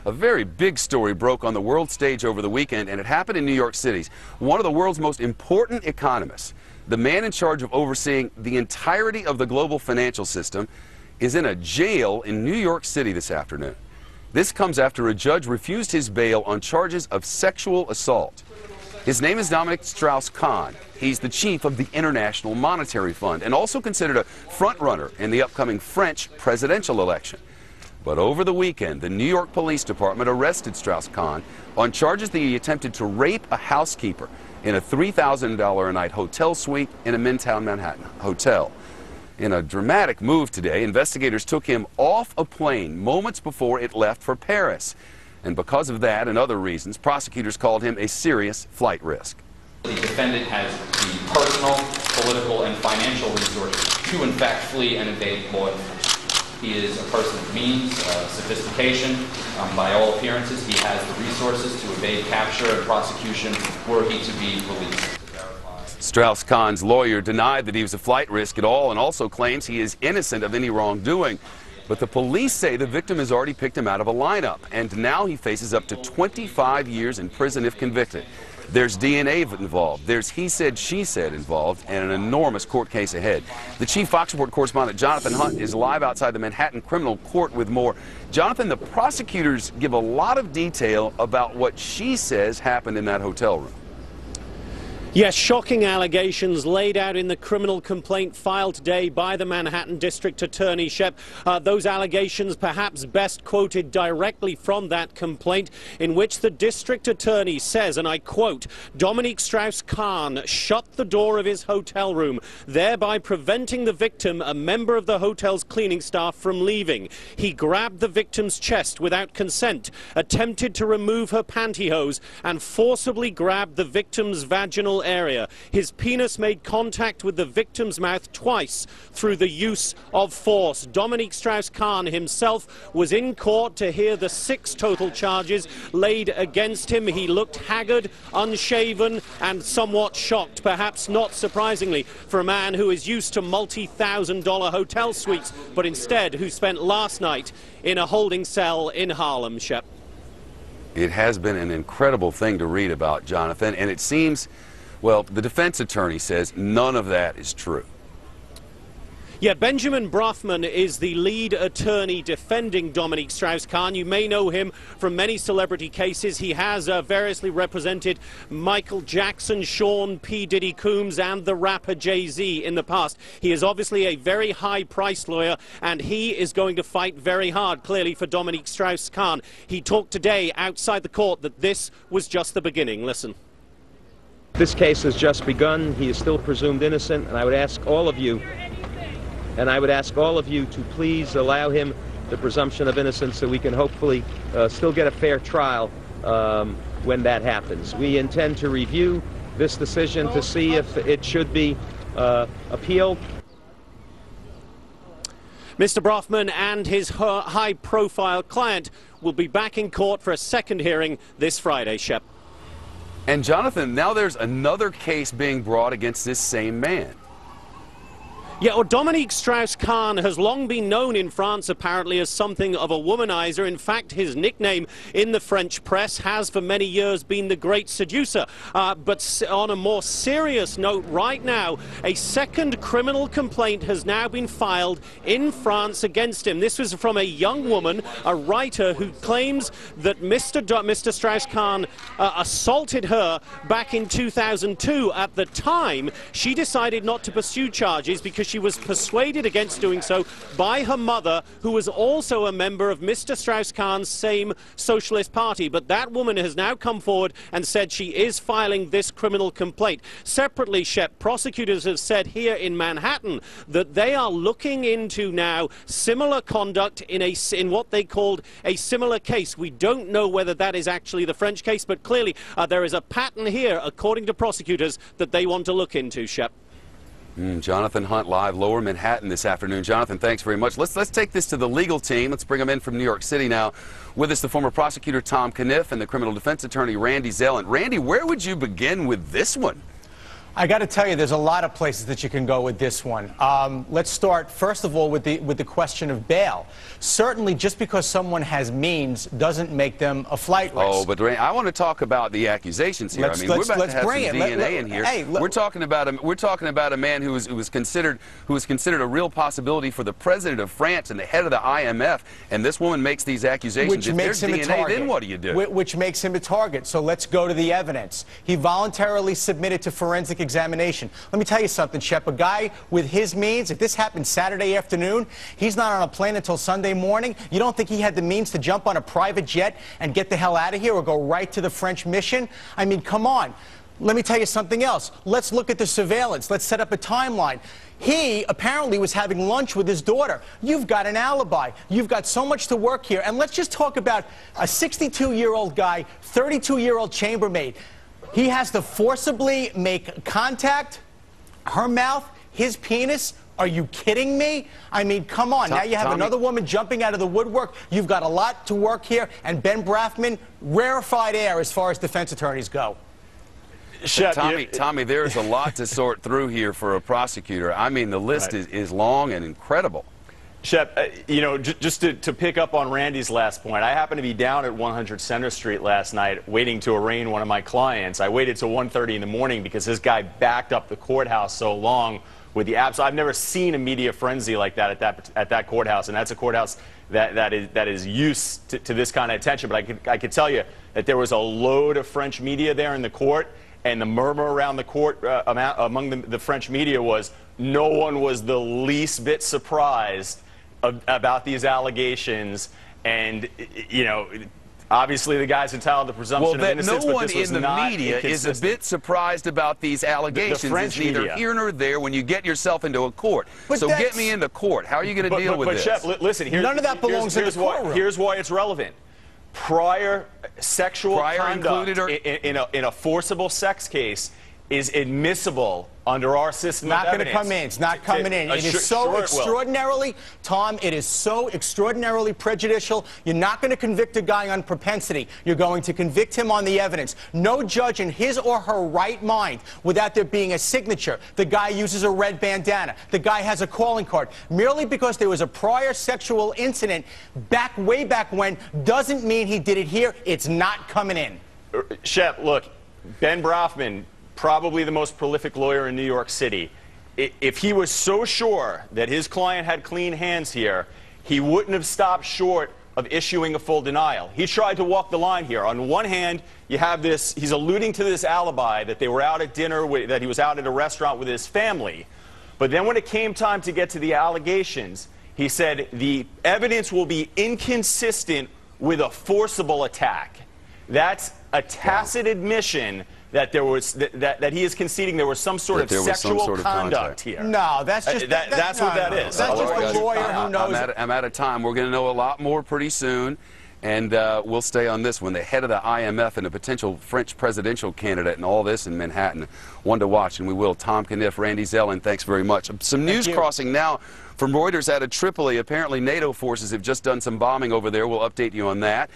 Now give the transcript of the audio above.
A very big story broke on the world stage over the weekend, and it happened in New York City. One of the world's most important economists, the man in charge of overseeing the entirety of the global financial system, is in a jail in New York City this afternoon. This comes after a judge refused his bail on charges of sexual assault. His name is Dominic Strauss-Kahn. He's the chief of the International Monetary Fund and also considered a front-runner in the upcoming French presidential election. But over the weekend, the New York Police Department arrested Strauss-Kahn on charges that he attempted to rape a housekeeper in a $3,000 a night hotel suite in a Midtown Manhattan hotel. In a dramatic move today, investigators took him off a plane moments before it left for Paris. And because of that and other reasons, prosecutors called him a serious flight risk. The defendant has the personal, political, and financial resources to, in fact, flee and evade law enforcement. He is a person of means, sophistication. By all appearances, he has the resources to evade capture and prosecution were he to be released. Strauss-Kahn's lawyer denied that he was a flight risk at all and also claims he is innocent of any wrongdoing. But the police say the victim has already picked him out of a lineup, and now he faces up to 25 years in prison if convicted. There's DNA involved, there's he said, she said involved, and an enormous court case ahead. The chief Fox Report correspondent Jonathan Hunt is live outside the Manhattan Criminal Court with more. Jonathan, the prosecutors give a lot of detail about what she says happened in that hotel room. Yes, shocking allegations laid out in the criminal complaint filed today by the Manhattan District Attorney, Shep. Those allegations perhaps best quoted directly from that complaint, in which the District Attorney says, and I quote, Dominic Strauss-Kahn shut the door of his hotel room, thereby preventing the victim, a member of the hotel's cleaning staff, from leaving. He grabbed the victim's chest without consent, attempted to remove her pantyhose, and forcibly grabbed the victim's vaginal area. His penis made contact with the victim's mouth twice through the use of force. Dominic Strauss-Kahn himself was in court to hear the 6 total charges laid against him. He looked haggard, unshaven, and somewhat shocked, perhaps not surprisingly, for a man who is used to multi-$1,000 hotel suites, but instead who spent last night in a holding cell in Harlem, Shep. It has been an incredible thing to read about, Jonathan, and it seems, well, the defense attorney says none of that is true. Yeah, Benjamin Brafman is the lead attorney defending Dominic Strauss-Kahn. You may know him from many celebrity cases. He has variously represented Michael Jackson, Sean P. Diddy Combs, and the rapper Jay-Z in the past. He is obviously a very high-priced lawyer, and he is going to fight very hard, clearly, for Dominic Strauss-Kahn. He talked today outside the court that this was just the beginning. Listen. This case has just begun. He is still presumed innocent, and I would ask all of you to please allow him the presumption of innocence so we can hopefully still get a fair trial when that happens. We intend to review this decision to see if it should be appealed. Mr. Brafman and his high-profile client will be back in court for a second hearing this Friday, Shep. And Jonathan, now there's another case being brought against this same man. Yeah, well, Dominic Strauss-Kahn has long been known in France, apparently, as something of a womanizer. In fact, his nickname in the French press has for many years been the Great Seducer. But on a more serious note, right now, a second criminal complaint has now been filed in France against him. This was from a young woman, a writer, who claims that Mr. Strauss-Kahn assaulted her back in 2002. At the time, she decided not to pursue charges because she was persuaded against doing so by her mother, who was also a member of Mr. Strauss-Kahn's same Socialist Party. But that woman has now come forward and said she is filing this criminal complaint. Separately, Shep, prosecutors have said here in Manhattan that they are looking into now similar conduct in what they called a similar case. We don't know whether that is actually the French case, but clearly there is a pattern here, according to prosecutors, that they want to look into, Shep. Jonathan Hunt live Lower Manhattan this afternoon. Jonathan, thanks very much. Let's take this to the legal team. Let's bring them in from New York City now. With us, the former prosecutor Tom Caniff and the criminal defense attorney Randy Zell. And Randy, where would you begin with this one? I got to tell you, there's a lot of places that you can go with this one. Let's start, first of all, with the question of bail. Certainly, just because someone has means doesn't make them a flight risk. Oh, but I want to talk about the accusations here. I mean, we're about to have some DNA in here. Hey, we're talking about a man who was considered a real possibility for the president of France and the head of the IMF. And this woman makes these accusations. Which makes him DNA, a target. then what do you do? Which makes him a target. So let's go to the evidence. He voluntarily submitted to forensic examination. Let me tell you something, Shep. A guy with his means, if this happened Saturday afternoon, he's not on a plane until Sunday morning. You don't think he had the means to jump on a private jet and get the hell out of here or go right to the French mission? I mean, come on. Let me tell you something else. Let's look at the surveillance. Let's set up a timeline. He apparently was having lunch with his daughter. You've got an alibi. You've got so much to work here. And let's just talk about a 62-year-old guy, 32-year-old chambermaid. He has to forcibly make contact, her mouth, his penis. Are you kidding me? I mean, come on. Now you have another woman jumping out of the woodwork. You've got a lot to work here. And Ben Brafman, rarefied air as far as defense attorneys go. Tommy, there's a lot to sort through here for a prosecutor. I mean, the list is long and incredible. Shep, you know, just to pick up on Randy's last point, I happened to be down at 100 Center Street last night waiting to arraign one of my clients. I waited till 1:30 in the morning because this guy backed up the courthouse so long with the apps. I've never seen a media frenzy like that at that courthouse, and that's a courthouse that is used to this kind of attention. But I could tell you that there was a load of French media there in the court, and the murmur around the court among the French media was no one was the least bit surprised about these allegations. And, you know, obviously the guy's entitled to presumption of innocence, no but one this was in the not media is a bit surprised about these allegations. The French is neither media. here nor there when you get yourself into a court. But so get me into court. How are you going to deal with this? But Shep, listen, none of that belongs in the courtroom. Here's why it's relevant. Prior sexual conduct in a forcible sex case is admissible under our system of evidence. Not going to come in. It's not coming in. It is so extraordinarily, Tom, it is so extraordinarily prejudicial. You're not going to convict a guy on propensity. You're going to convict him on the evidence. No judge in his or her right mind, without there being a signature, the guy uses a red bandana, the guy has a calling card, merely because there was a prior sexual incident way back when, doesn't mean he did it here. It's not coming in. Shep, look, Ben Brafman, probably the most prolific lawyer in New York City. If he was so sure that his client had clean hands here, he wouldn't have stopped short of issuing a full denial. He tried to walk the line here. On one hand, you have this, he's alluding to this alibi that they were out at dinner, that he was out at a restaurant with his family. But then when it came time to get to the allegations, he said the evidence will be inconsistent with a forcible attack. That's a tacit admission that there was that he is conceding there was some sort of sexual conduct here. No, that's just that's what that is. That's just a lawyer who knows. I'm out of time. We're going to know a lot more pretty soon, and we'll stay on this one. The head of the IMF and a potential French presidential candidate and all this in Manhattan. One to watch, and we will. Tom Caniff, Randy Zellin, thanks very much. Some news crossing now from Reuters out of Tripoli. Apparently NATO forces have just done some bombing over there. We'll update you on that.